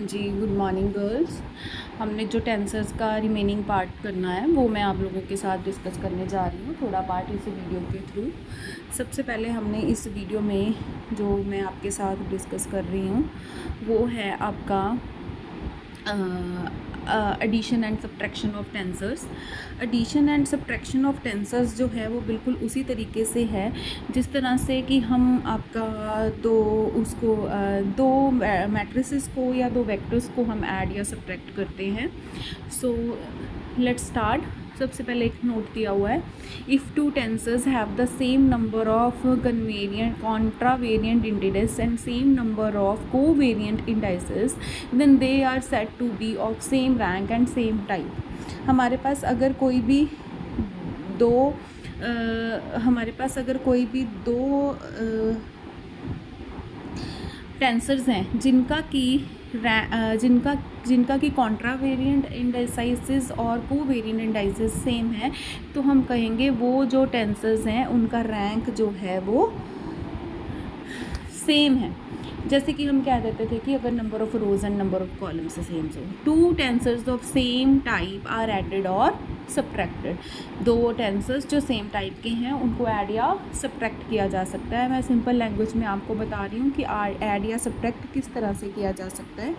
जी, good morning girls. हमने जो tensors का रिमेनिंग पार्ट करना है वो मैं आप लोगों के साथ डिस्कस करने जा रही हूँ, थोड़ा पार्ट इस वीडियो के थ्रू। सबसे पहले हमने इस वीडियो में जो मैं आपके साथ डिस्कस कर रही हूँ वो है आपका addition and subtraction of tensors. Addition and subtraction of tensors जो है वो बिल्कुल उसी तरीके से है जिस तरह से कि हम आपका दो मैट्रिसेस को या दो वेक्टर्स को हम ऐड या सब्ट्रैक्ट करते हैं। So let's start. सबसे पहले एक नोट दिया हुआ है, if two tensors have the same number of covariant contravariant indices and same number of covariant indices then they are said to be of same rank and same type. हमारे पास अगर कोई भी दो टेंसर्स हैं जिनका की कॉन्ट्रावेरिएंट इंडाइसिस और कोवेरिएंट इंडाइसिस सेम है, तो हम कहेंगे वो जो टेंसर्स हैं उनका रैंक जो है वो सेम है। जैसे कि हम कह देते थे कि अगर number of rows and number of columns same हो, two tensors of same type are added और सब्ट्रैक्टेड। दो टेंसर्स जो सेम टाइप के हैं उनको ऐड या सब्ट्रैक्ट किया जा सकता है। मैं सिंपल लैंग्वेज में आपको बता रही हूँ कि ऐड या सब्ट्रैक्ट किस तरह से किया जा सकता है।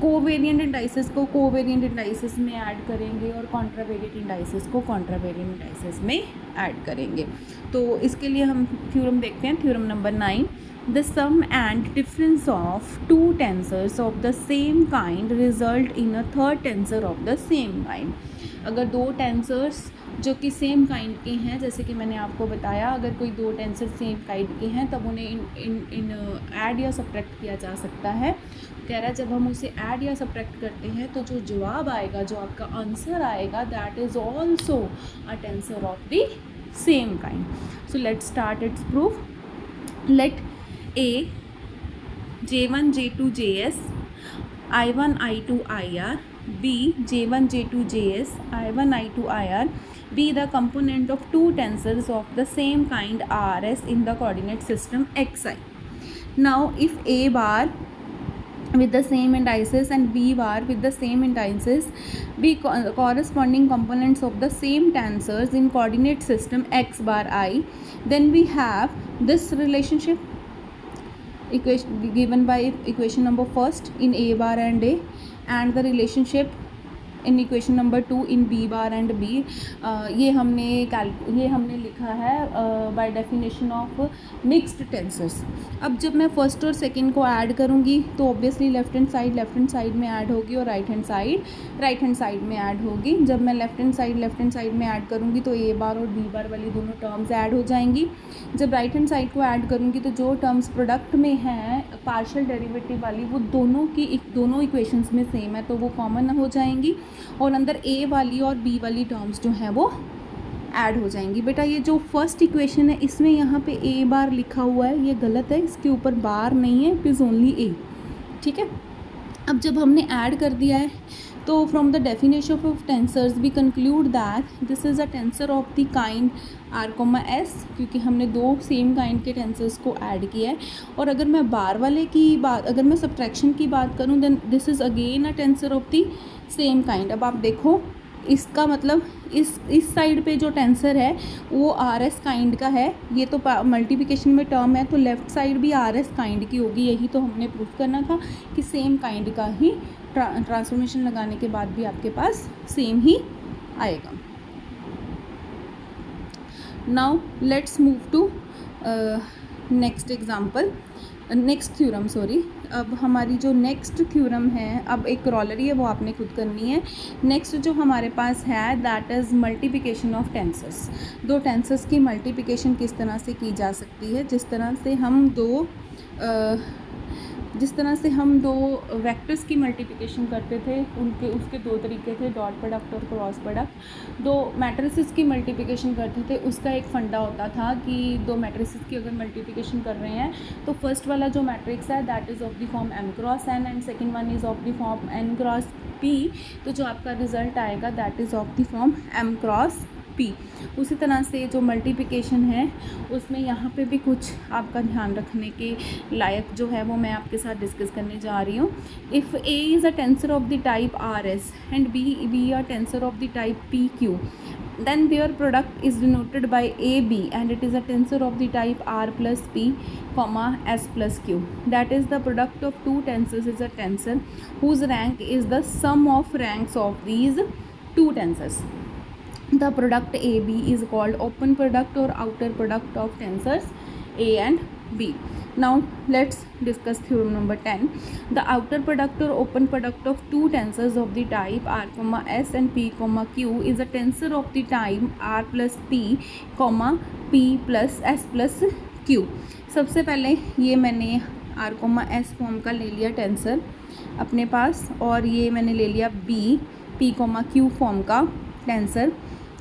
कोवेरिएंट इंडाइसिस को कोवेरिएंट इंडाइसिस में ऐड करेंगे और कॉन्ट्रावेरिएंट इंडाइसिस को कॉन्ट्रावेरिएंट इंडाइसिस में ऐड करेंगे। तो इसके लिए हम थ्योरम देखते हैं, theorem number 9। The sum and difference of two tensors of the same kind result in a third tensor of the same kind। अगर दो टेंसर्स जो कि सेम काइंड के हैं, जैसे कि मैंने आपको बताया, अगर कोई दो टेंसर सेम काइंड के हैं तब उन्हें ऐड या सब्ट्रैक्ट किया जा सकता है। कह रहा है जब हम उसे ऐड या सब्ट्रैक्ट करते हैं तो जो जवाब आएगा, जो आपका आंसर आएगा, that is also a tensor of the same kind. So let's start its proof. Let A J1 J2 JS I1 I2 IR B J1 J2 JS I1 I2 IR be the component of two tensors of the same kind RS in the coordinate system XI. Now if A bar with the same indices and B bar with the same indices be corresponding components of the same tensors in coordinate system X bar I, then we have this relationship equation given by equation number first in A bar and A, and the relationship in equation number 2 in B bar and B। ये हमने लिखा है by definition of mixed tensors। अब जब मैं first और second को add करूँगी तो ऑब्वियसली लेफ्ट हैंड साइड में ऐड होगी और राइट हैंड साइड में ऐड होगी। जब मैं लेफ्ट हैंड साइड में ऐड करूँगी तो ए बार और बी बार वाली दोनों टर्म्स ऐड हो जाएंगी। जब राइट हैंड साइड को ऐड करूँगी तो जो टर्म्स प्रोडक्ट में हैं पार्शियल डेरिवेटिव वाली, वो दोनों इक्वेशंस में सेम है तो वो कॉमन हो जाएंगी और अंदर ए वाली और बी वाली टर्म्स जो हैं वो ऐड हो जाएंगी। बेटा ये जो फर्स्ट इक्वेशन है इसमें यहाँ पे ए बार लिखा हुआ है, ये गलत है, इसके ऊपर बार नहीं है, इट इज़ ओनली ए। ठीक है, अब जब हमने ऐड कर दिया है तो from the definition of tensors we conclude that this is a tensor of the kind R comma S, क्योंकि हमने दो सेम काइंड के टेंसर्स को ऐड किया है। और अगर मैं बार वाले की बात, अगर मैं सब्ट्रैक्शन की बात करूँ then this is again a tensor of the same kind. अब आप देखो इसका मतलब इस साइड पे जो टेंसर है वो आर एस काइंड का है, ये तो मल्टीप्लिकेशन में टर्म है तो लेफ़्ट साइड भी आर एस काइंड की होगी। यही तो हमने प्रूफ करना था कि सेम काइंड का ही ट्रांसफॉर्मेशन लगाने के बाद भी आपके पास सेम ही आएगा। Now let's move to next theorem. अब हमारी जो नेक्स्ट थ्योरम है, अब एक कॉरोलरी है वो आपने खुद करनी है। नेक्स्ट जो हमारे पास है that is multiplication of tensors. दो टेंसर्स की मल्टीप्लिकेशन किस तरह से की जा सकती है, जिस तरह से हम दो वेक्टर्स की मल्टीप्लिकेशन करते थे उसके दो तरीके थे, डॉट प्रोडक्ट और क्रॉस प्रोडक्ट। दो मैट्रिसेस की मल्टीप्लिकेशन करते थे उसका एक फंडा होता था कि दो मैट्रिसेस की अगर मल्टीप्लिकेशन कर रहे हैं तो फर्स्ट वाला जो मैट्रिक्स है that is of the form m cross n and second one is of the form n cross p। तो जो आपका रिजल्ट आएगा that is of the form m cross P. उसी तरह से जो मल्टीप्लिकेशन है उसमें यहाँ पे भी कुछ आपका ध्यान रखने के लायक जो है वो मैं आपके साथ डिस्कस करने जा रही हूँ। If A is a tensor of the type R S and be a tensor of the type P Q, then their product is denoted by AB and it is a tensor of the type R plus P comma S plus Q. That is, the product of two tensors is a tensor whose rank is the sum of ranks of these two tensors. The product AB is called open product or outer product of tensors A and B. Now let's discuss theorem number 10. The outer product or open product of two tensors of the type R comma S and P comma Q is a tensor of the type R plus P comma P plus S plus Q. सबसे पहले ये मैंने R comma S form का ले लिया tensor अपने पास, और ये मैंने ले लिया B P comma Q form का टेंसर।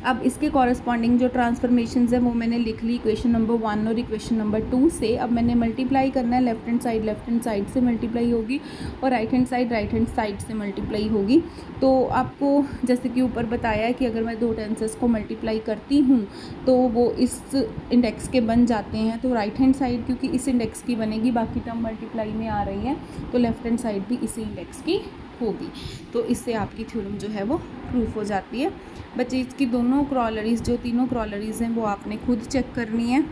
अब इसके कॉरस्पॉन्डिंग जो ट्रांसफॉर्मेशंस है वो मैंने लिख ली इक्वेशन नंबर 1 और इक्वेशन नंबर 2 से। अब मैंने मल्टीप्लाई करना है, लेफ्ट हैंड साइड से मल्टीप्लाई होगी और राइट हैंड साइड से मल्टीप्लाई होगी। तो आपको जैसे कि ऊपर बताया है कि अगर मैं दो टेंसेस को मल्टीप्लाई करती हूँ तो वो इस इंडेक्स के बन जाते हैं। तो राइट हैंड साइड क्योंकि इस इंडेक्स की बनेगी, बाकी टर्म मल्टीप्लाई में आ रही है, तो लेफ्ट हैंड साइड भी इसी इंडेक्स की होगी। तो इससे आपकी थ्योरम जो है वो प्रूफ हो जाती है। बच्चे इसकी दोनों क्रॉलरीज, जो तीनों क्रॉलरीज हैं वो आपने खुद चेक करनी है।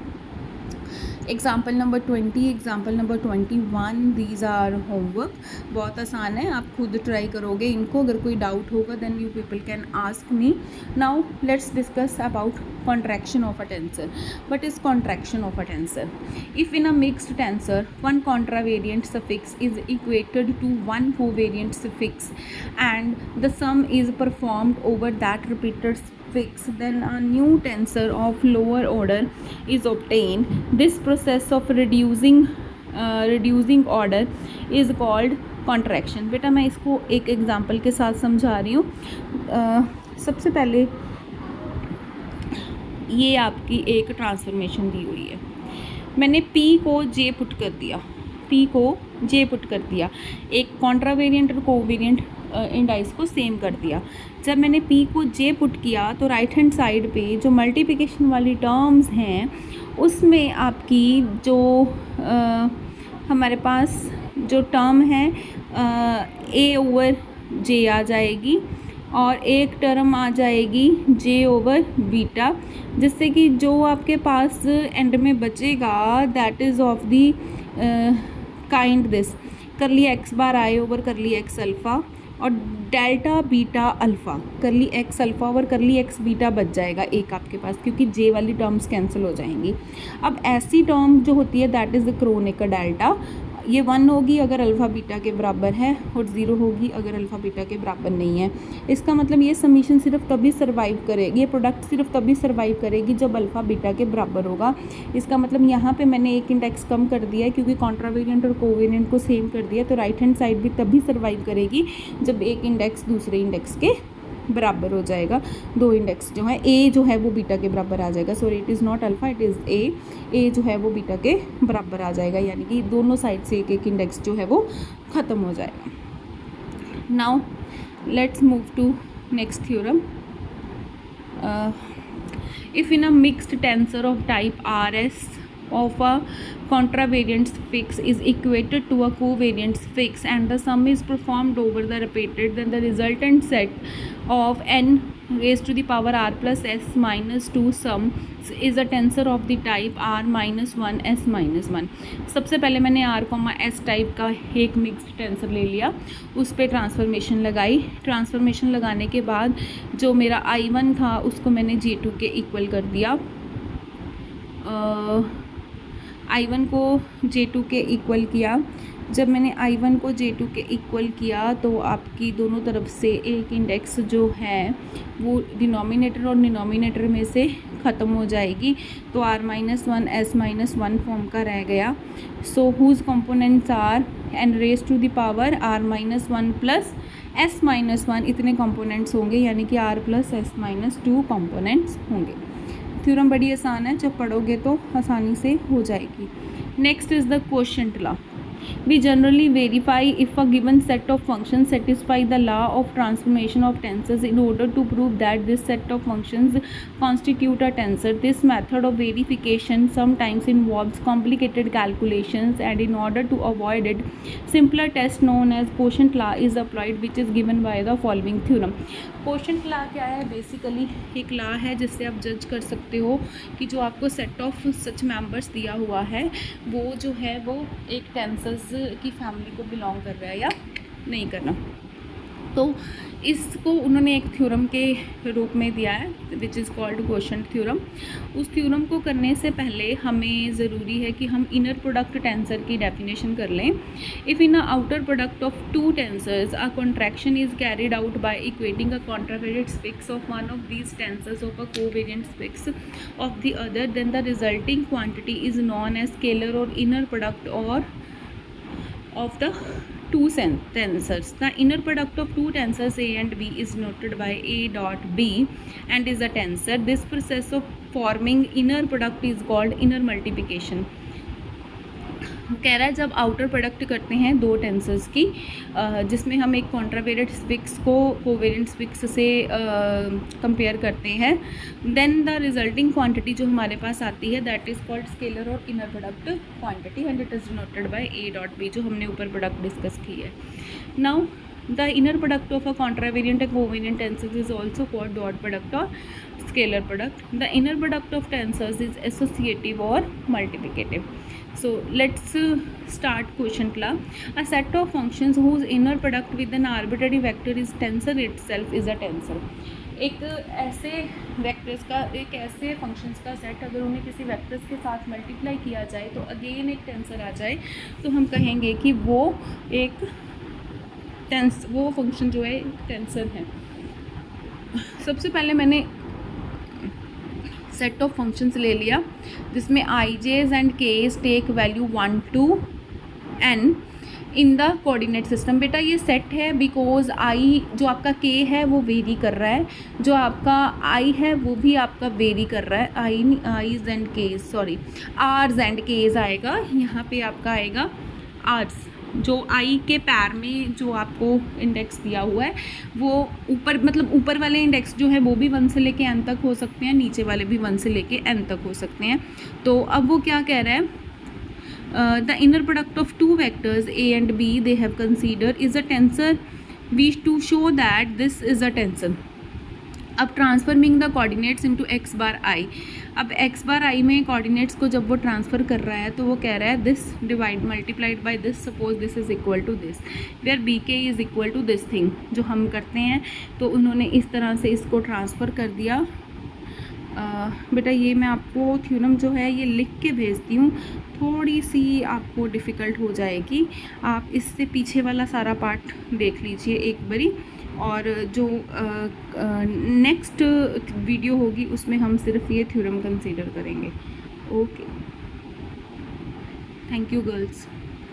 Example number 20, example number 21, these are homework. बहुत आसान है, आप खुद ट्राई करोगे इनको। अगर कोई डाउट होगा then you people can ask me. Now let's discuss about contraction of a tensor. What is contraction of a tensor? If in a mixed tensor one contravariant suffix is equated to one covariant suffix and the sum is performed over that repeated suffix, then a new tensor of lower order is obtained. This process of reducing order is called contraction. बेटा मैं इसको एक example के साथ समझा रही हूँ। सबसे पहले ये आपकी एक ट्रांसफॉर्मेशन दी हुई है। मैंने P को J पुट कर दिया, एक कॉन्ट्रावेरिएंट और कोवेरिएंट इंडाइस को सेम कर दिया। जब मैंने P को J पुट किया तो राइट हैंड साइड पे जो मल्टीप्लिकेशन वाली टर्म्स हैं उसमें आपकी जो हमारे पास जो टर्म है A ओवर J आ जाएगी और एक टर्म आ जाएगी J ओवर बीटा, जिससे कि जो आपके पास एंड में बचेगा that is of the kind this curly X bar I over curly X alpha और delta beta alpha. Curly X alpha over curly X beta बच जाएगा एक आपके पास, क्योंकि J वाली टर्म्स कैंसिल हो जाएंगी। अब ऐसी टर्म जो होती है that is the chronic delta. ये 1 होगी अगर अल्फ़ा बीटा के बराबर है और 0 होगी अगर अल्फ़ा बीटा के बराबर नहीं है। इसका मतलब ये समीशन सिर्फ तभी सर्वाइव करेगी, ये प्रोडक्ट सिर्फ तभी सर्वाइव करेगी जब अल्फ़ा बीटा के बराबर होगा। इसका मतलब यहाँ पे मैंने एक इंडेक्स कम कर दिया है क्योंकि कॉन्ट्रावेरिएंट और कोवेरिएंट को सेम कर दिया, तो राइट हैंड साइड भी तभी सर्वाइव करेगी जब एक इंडेक्स दूसरे इंडेक्स के बराबर हो जाएगा। दो इंडेक्स जो है A जो है वो बीटा के बराबर आ जाएगा, sorry it is not alpha it is A जो है वो बीटा के बराबर आ जाएगा, यानी कि दोनों साइड से एक एक इंडेक्स जो है वो ख़त्म हो जाएगा। Now let's move to next theorem. If in a mixed tensor of type RS of a contravariant suffix is equated to a covariant suffix and the sum is performed over the repeated, then the resultant set of n raised to the power r plus s minus 2 sum is a tensor of the type r minus 1 s minus 1। सबसे पहले मैंने r, s type का एक mixed tensor ले लिया, उस पर transformation लगाई। ट्रांसफॉर्मेशन लगाने के बाद जो मेरा I1 था उसको मैंने J2 के इक्वल कर दिया। I1 को J2 के इक्वल किया। जब मैंने I1 को J2 के इक्वल किया तो आपकी दोनों तरफ से एक इंडेक्स जो है वो डिनोमिनेटर और डिनोमिनेटर में से ख़त्म हो जाएगी, तो r minus 1 s minus 1 form का रह गया। So whose components are n raise to the power r minus 1 plus s minus 1 इतने कंपोनेंट्स होंगे, यानी कि r plus s minus 2 components होंगे। थ्योरम बड़ी आसान है, जब पढ़ोगे तो आसानी से हो जाएगी। Next is the quotient law. We generally verify if a given set of functions satisfy the law of transformation of tensors in order to prove that this set of functions constitute a tensor. This method of verification sometimes involves complicated calculations, and in order to avoid it, simpler test known as quotient law is applied, which is given by the following theorem. Quotient law क्या है? Basically एक law है जिससे आप जज कर सकते हो कि जो आपको सेट ऑफ सच मेंबर्स दिया हुआ है वो जो है वो एक टेंसर्स की फैमिली को बिलोंग कर रहा है या नहीं करना। तो इसको उन्होंने एक थ्योरम के रूप में दिया है which is called quotient theorem. उस थ्योरम को करने से पहले हमें ज़रूरी है कि हम इनर प्रोडक्ट टेंसर की डेफिनेशन कर लें। If in a outer product of two tensors a contraction is carried out by equating a contravariant suffix of one of these tensors of a covariant suffix of the other, then the resulting quantity is known as scalar और inner product और of the two tensors. The inner product of two tensors A and B is noted by A dot B and is a tensor. This process of forming inner product is called inner multiplication. कह रहा है जब outer product करते हैं दो tensors की जिसमें हम एक कॉन्ट्रावेरिएंट स्पिक्स को कोवेरिएंट स्पिक्स से कंपेयर करते हैं, देन द रिजल्टिंग क्वांटिटी जो हमारे पास आती है दैट इज़ कॉल्ड स्केलर और inner product quantity and it is denoted by A dot B, जो हमने ऊपर प्रोडक्ट डिस्कस की है। Now the inner product of a contravariant and covariant tensors is also called dot product और scalar product. The inner product of tensors is associative और multiplicative. So let's start quotient law. A set of functions whose inner product with an arbitrary vector is tensor itself is a tensor. एक ऐसे vectors का एक ऐसे functions का set अगर उन्हें किसी वेक्टर्स के साथ मल्टीप्लाई किया जाए तो अगेन एक टेंसर आ जाए तो हम कहेंगे कि वो एक वो फंक्शन जो है टेंसर है। सबसे पहले मैंने सेट ऑफ फंक्शंस ले लिया जिसमें I J's and K's take value 1 to n in the coordinate system. बेटा ये सेट है बिकॉज आई जो आपका के है वो वेरी कर रहा है, जो आपका आई है वो भी आपका वेरी कर रहा है। I's and k's sorry r's and k's आएगा, यहाँ पे आपका आएगा आर्स। जो आई के पैर में जो आपको इंडेक्स दिया हुआ है वो ऊपर मतलब ऊपर वाले इंडेक्स जो है वो भी 1 से लेके n तक हो सकते हैं, नीचे वाले भी 1 से लेके n तक हो सकते हैं। तो अब वो क्या कह रहा है, the inner product of two vectors a and b they have consider is a tensor, we to show that this is a tensor. अब transforming the coordinates into x bar i। अब x बार i में coordinates को जब वो transfer कर रहा है तो वो कह रहा है this divide multiplied by this, suppose this is equal to this, where B K is equal to this thing जो हम करते हैं। तो उन्होंने इस तरह से इसको ट्रांसफ़र कर दिया। बेटा ये मैं आपको थ्योरम जो है ये लिख के भेजती हूँ, थोड़ी सी आपको डिफ़िकल्ट हो जाएगी, आप इससे पीछे वाला सारा पार्ट देख लीजिए एक बारी, और जो नेक्स्ट वीडियो होगी उसमें हम सिर्फ ये थ्योरम कंसीडर करेंगे। Okay, thank you girls.